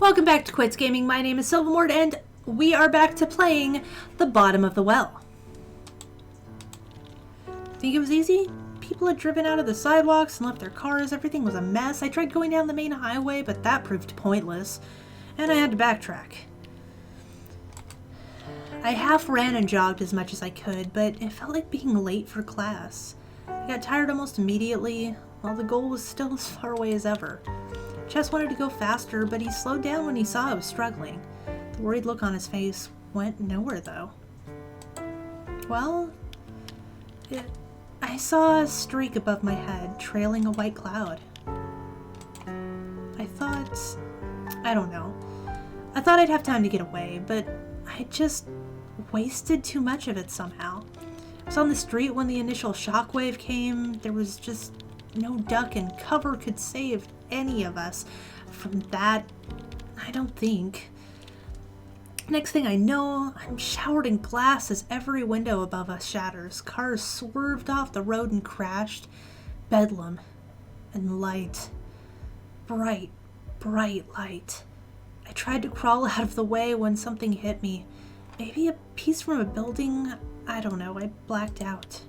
Welcome back to Quits Gaming. My name is Silvermord, and we are back to playing The Bottom of the Well. Think it was easy? People had driven out of the sidewalks and left their cars. Everything was a mess. I tried going down the main highway, but that proved pointless, and I had to backtrack. I half ran and jogged as much as I could, but it felt like being late for class. I got tired almost immediately, while the goal was still as far away as ever. Chess wanted to go faster, but he slowed down when he saw I was struggling. The worried look on his face went nowhere, though. Well, I saw a streak above my head, trailing a white cloud. I don't know. I thought I'd have time to get away, but I just wasted too much of it somehow. I was on the street when the initial shockwave came. There was just no duck and cover could save any of us from that, I don't think. Next thing I know, I'm showered in glass as every window above us shatters. Cars swerved off the road and crashed. Bedlam and light. Bright, bright light. I tried to crawl out of the way when something hit me. Maybe a piece from a building? I don't know. I blacked out.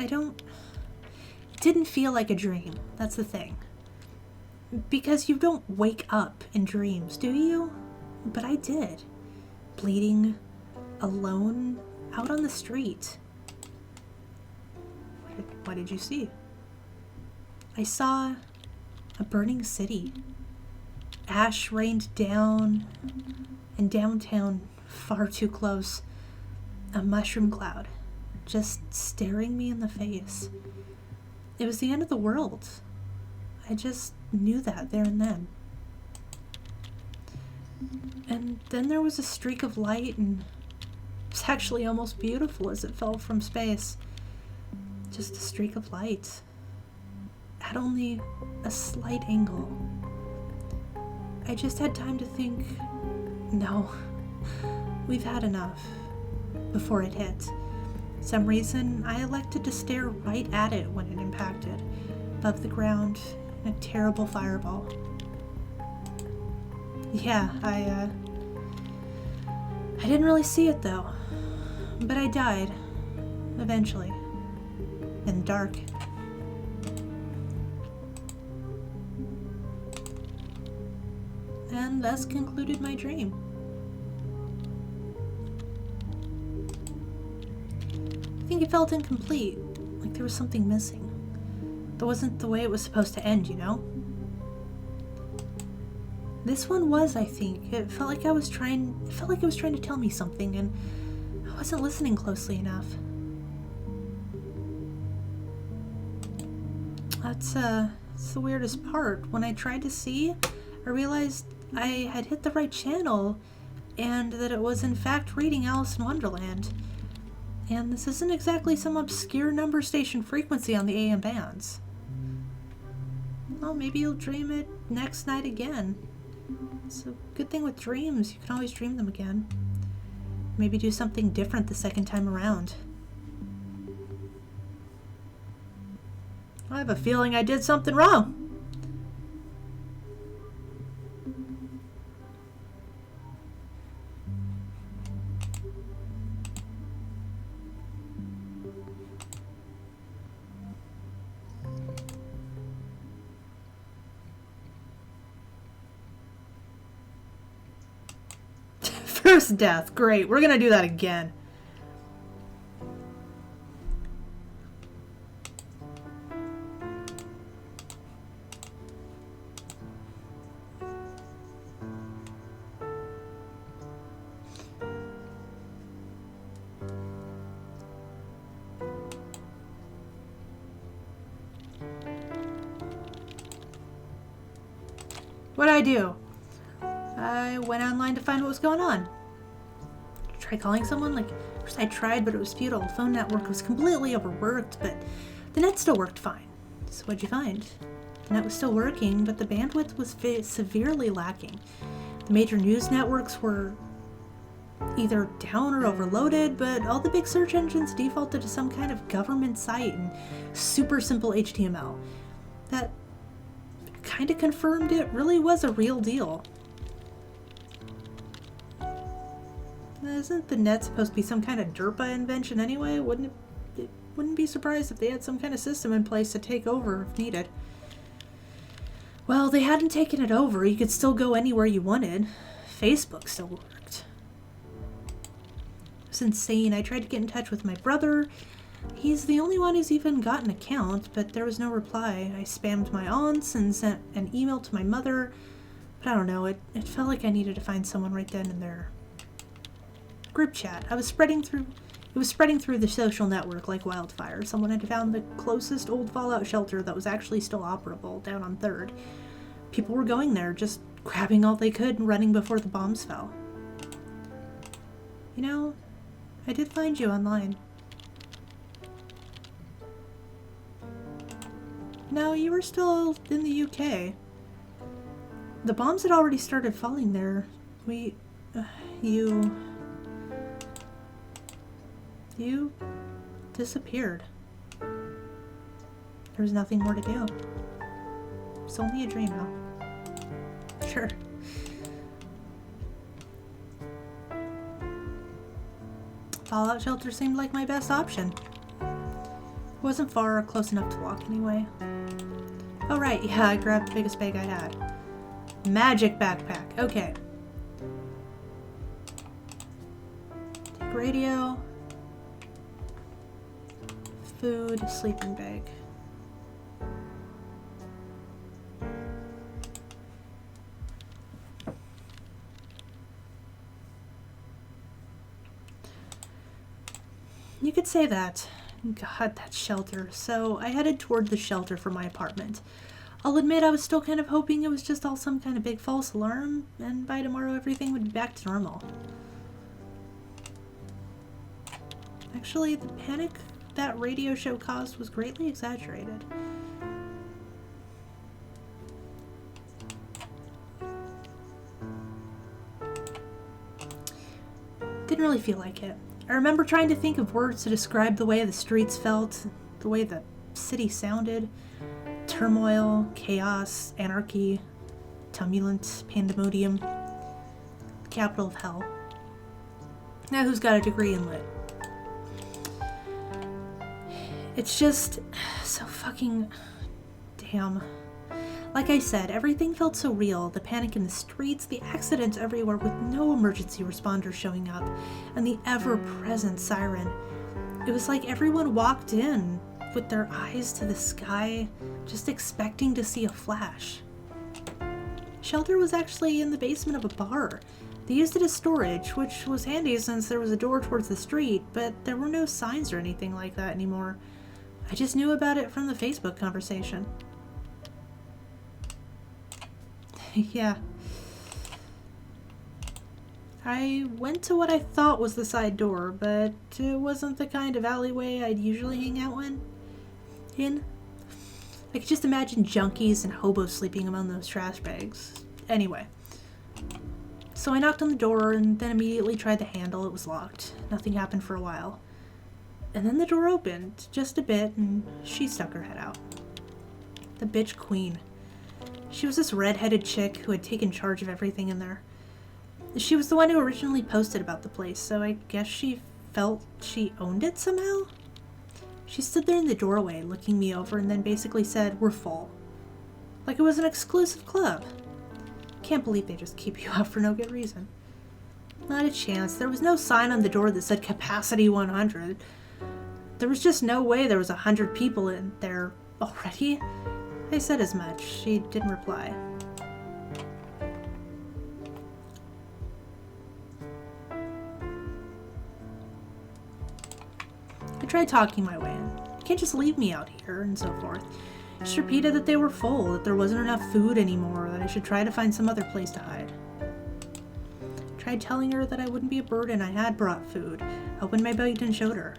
It didn't feel like a dream. That's the thing. Because you don't wake up in dreams, do you? But I did. Bleeding, alone, out on the street. What did you see? I saw a burning city. Ash rained down, and downtown, far too close, a mushroom cloud, just staring me in the face. It was the end of the world. I just knew that there and then. And then there was a streak of light, and it was actually almost beautiful as it fell from space. Just a streak of light. At only a slight angle. I just had time to think, no, we've had enough, before it hit. Some reason, I elected to stare right at it when it impacted, above the ground, in a terrible fireball. Yeah, I didn't really see it though, but I died, eventually, in the dark. And thus concluded my dream. I think it felt incomplete, like there was something missing. That wasn't the way it was supposed to end, you know? This one was, I think. It felt like it was trying to tell me something, and I wasn't listening closely enough. That's the weirdest part. When I tried to see, I realized I had hit the right channel, and that it was in fact reading Alice in Wonderland. And this isn't exactly some obscure number station frequency on the AM bands. Well, maybe you'll dream it next night again. It's a good thing with dreams. You can always dream them again. Maybe do something different the second time around. I have a feeling I did something wrong. First death. Great. We're gonna do that again. What'd I do? I went online to find what was going on. Try calling someone? First I tried, but it was futile. The phone network was completely overworked, but the net still worked fine. So what'd you find? The net was still working, but the bandwidth was severely lacking. The major news networks were either down or overloaded, but all the big search engines defaulted to some kind of government site and super simple HTML. That kind of confirmed it really was a real deal. Isn't the net supposed to be some kind of DERPA invention anyway? Wouldn't be surprised if they had some kind of system in place to take over if needed. Well, they hadn't taken it over. You could still go anywhere you wanted. Facebook still worked. It was insane. I tried to get in touch with my brother. He's the only one who's even got an account, but there was no reply. I spammed my aunts and sent an email to my mother, but I don't know, it felt like I needed to find someone right then and there. Group chat. It was spreading through the social network like wildfire. Someone had found the closest old Fallout shelter that was actually still operable down on 3rd. People were going there, just grabbing all they could and running before the bombs fell. You know, I did find you online. No, you were still in the UK. The bombs had already started falling there. You disappeared. There was nothing more to do. It's only a dream now. Sure. Fallout shelter seemed like my best option. It wasn't far or close enough to walk anyway. Oh right, yeah, I grabbed the biggest bag I had. Magic backpack, okay. Take radio. Food, sleeping bag. You could say that. God, that shelter. So I headed toward the shelter for my apartment. I'll admit I was still kind of hoping it was just all some kind of big false alarm, and by tomorrow everything would be back to normal. Actually, the panic that radio show caused was greatly exaggerated. Didn't really feel like it. I remember trying to think of words to describe the way the streets felt, the way the city sounded. Turmoil, chaos, anarchy, tumult, pandemonium. The capital of hell. Now who's got a degree in lit? It's just so fucking damn. Like I said, everything felt so real. The panic in the streets, the accidents everywhere with no emergency responders showing up, and the ever-present siren. It was like everyone walked in with their eyes to the sky, just expecting to see a flash. Shelter was actually in the basement of a bar. They used it as storage, which was handy since there was a door towards the street, but there were no signs or anything like that anymore. I just knew about it from the Facebook conversation. Yeah. I went to what I thought was the side door, but it wasn't the kind of alleyway I'd usually hang out in. I could just imagine junkies and hobos sleeping among those trash bags. Anyway. So I knocked on the door and then immediately tried the handle. It was locked. Nothing happened for a while. And then the door opened, just a bit, and she stuck her head out. The bitch queen. She was this red-headed chick who had taken charge of everything in there. She was the one who originally posted about the place, so I guess she felt she owned it somehow? She stood there in the doorway, looking me over, and then basically said, "We're full." Like it was an exclusive club. Can't believe they just keep you out for no good reason. Not a chance. There was no sign on the door that said capacity 100. There was just no way there was 100 people in there already. I said as much. She didn't reply. I tried talking my way in. You can't just leave me out here, and so forth. She repeated that they were full, that there wasn't enough food anymore, that I should try to find some other place to hide. I tried telling her that I wouldn't be a burden. I had brought food. I opened my bag and showed her.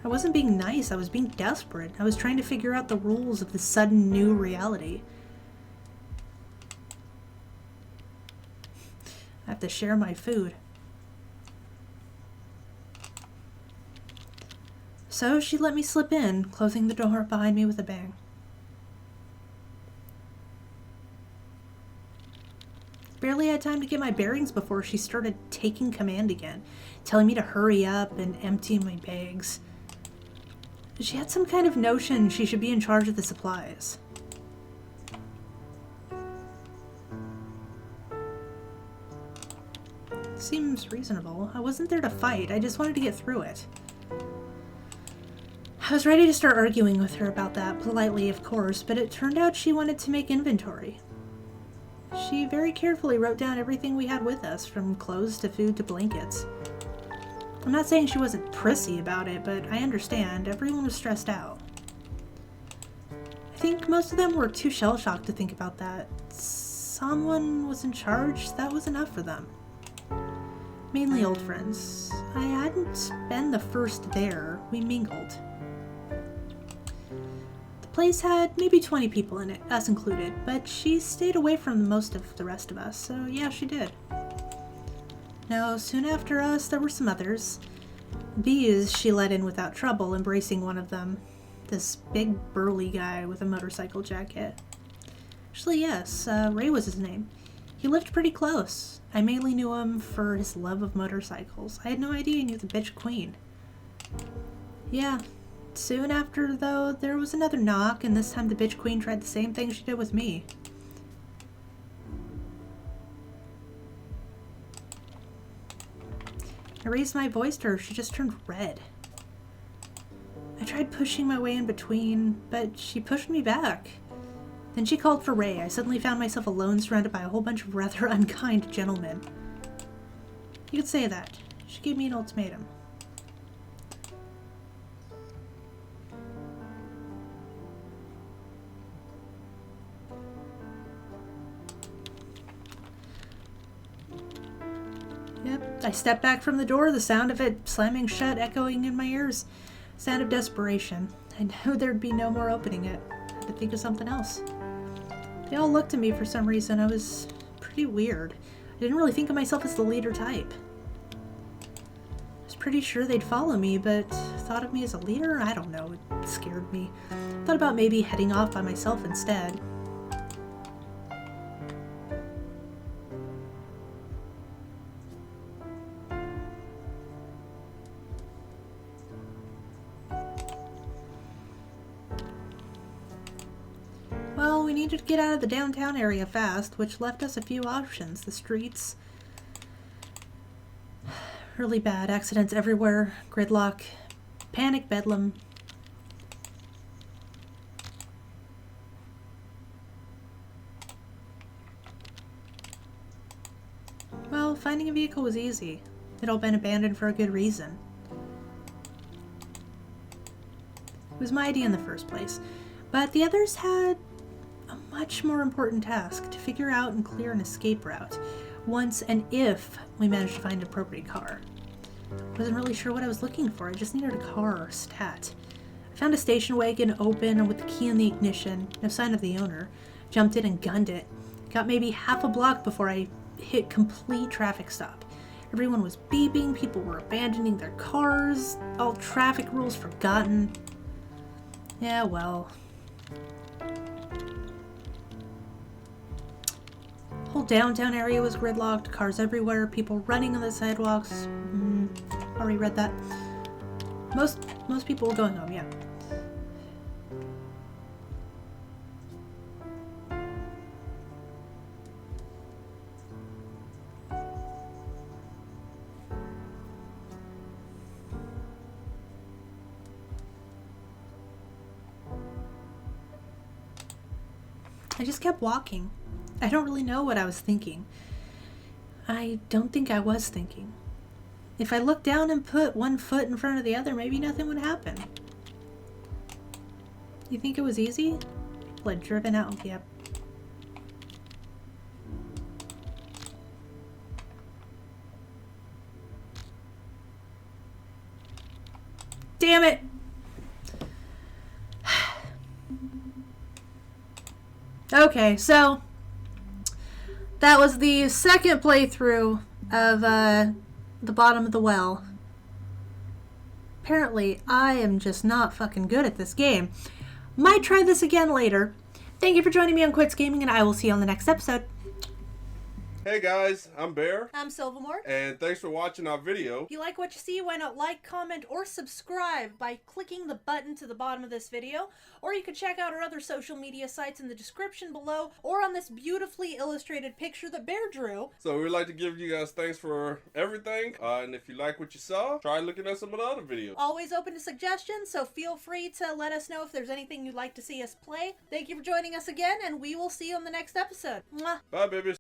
I wasn't being nice, I was being desperate. I was trying to figure out the rules of this sudden new reality. I have to share my food. So she let me slip in, closing the door behind me with a bang. Barely had time to get my bearings before she started taking command again, telling me to hurry up and empty my bags. She had some kind of notion she should be in charge of the supplies. Seems reasonable. I wasn't there to fight, I just wanted to get through it. I was ready to start arguing with her about that, politely of course, but it turned out she wanted to make inventory. She very carefully wrote down everything we had with us, from clothes to food to blankets. I'm not saying she wasn't prissy about it, but I understand. Everyone was stressed out. I think most of them were too shell-shocked to think about that. Someone was in charge, that was enough for them. Mainly old friends. I hadn't been the first there. We mingled. The place had maybe 20 people in it, us included, but she stayed away from most of the rest of us, so yeah, she did. Now, soon after us, there were some others. These she let in without trouble, embracing one of them. This big, burly guy with a motorcycle jacket. Actually, yes, Ray was his name. He lived pretty close. I mainly knew him for his love of motorcycles. I had no idea he knew the bitch queen. Yeah. Soon after, though, there was another knock, and this time the bitch queen tried the same thing she did with me. I raised my voice to her. She just turned red. I tried pushing my way in between, but she pushed me back. Then she called for Ray. I suddenly found myself alone, surrounded by a whole bunch of rather unkind gentlemen. You could say that. She gave me an ultimatum. Yep, I stepped back from the door, the sound of it slamming shut echoing in my ears. Sound of desperation. I knew there'd be no more opening it. I had to think of something else. They all looked at me for some reason. I was pretty weird. I didn't really think of myself as the leader type. I was pretty sure they'd follow me, but thought of me as a leader? I don't know. It scared me. Thought about maybe heading off by myself instead. Well, we needed to get out of the downtown area fast, which left us a few options. The streets. Really bad. Accidents everywhere. Gridlock. Panic bedlam. Well, finding a vehicle was easy. It'd all been abandoned for a good reason. It was my idea in the first place, but the others had a much more important task: to figure out and clear an escape route, once and if we managed to find an appropriate car. I wasn't really sure what I was looking for. I just needed a car or stat. I found a station wagon open and with the key in the ignition, no sign of the owner. Jumped in and gunned it. Got maybe half a block before I hit complete traffic stop. Everyone was beeping, people were abandoning their cars, all traffic rules forgotten. Yeah, well. Whole downtown area was gridlocked, cars everywhere, people running on the sidewalks. Already read that. Most people were going home, yeah. I just kept walking. I don't really know what I was thinking. I don't think I was thinking. If I looked down and put one foot in front of the other, maybe nothing would happen. You think it was easy? People had driven out. Yep. Damn it! Okay, so that was the second playthrough of the bottom of the well. Apparently, I am just not fucking good at this game. Might try this again later. Thank you for joining me on Quits Gaming, and I will see you on the next episode. Hey guys, I'm Bear, I'm Silvermore. and thanks for watching our video. If you like what you see, why not like, comment, or subscribe by clicking the button to the bottom of this video, or you can check out our other social media sites in the description below, or on this beautifully illustrated picture that Bear drew. So we'd like to give you guys thanks for everything, and if you like what you saw, try looking at some of the other videos. Always open to suggestions, so feel free to let us know if there's anything you'd like to see us play. Thank you for joining us again, and we will see you on the next episode. Mwah! Bye, babies.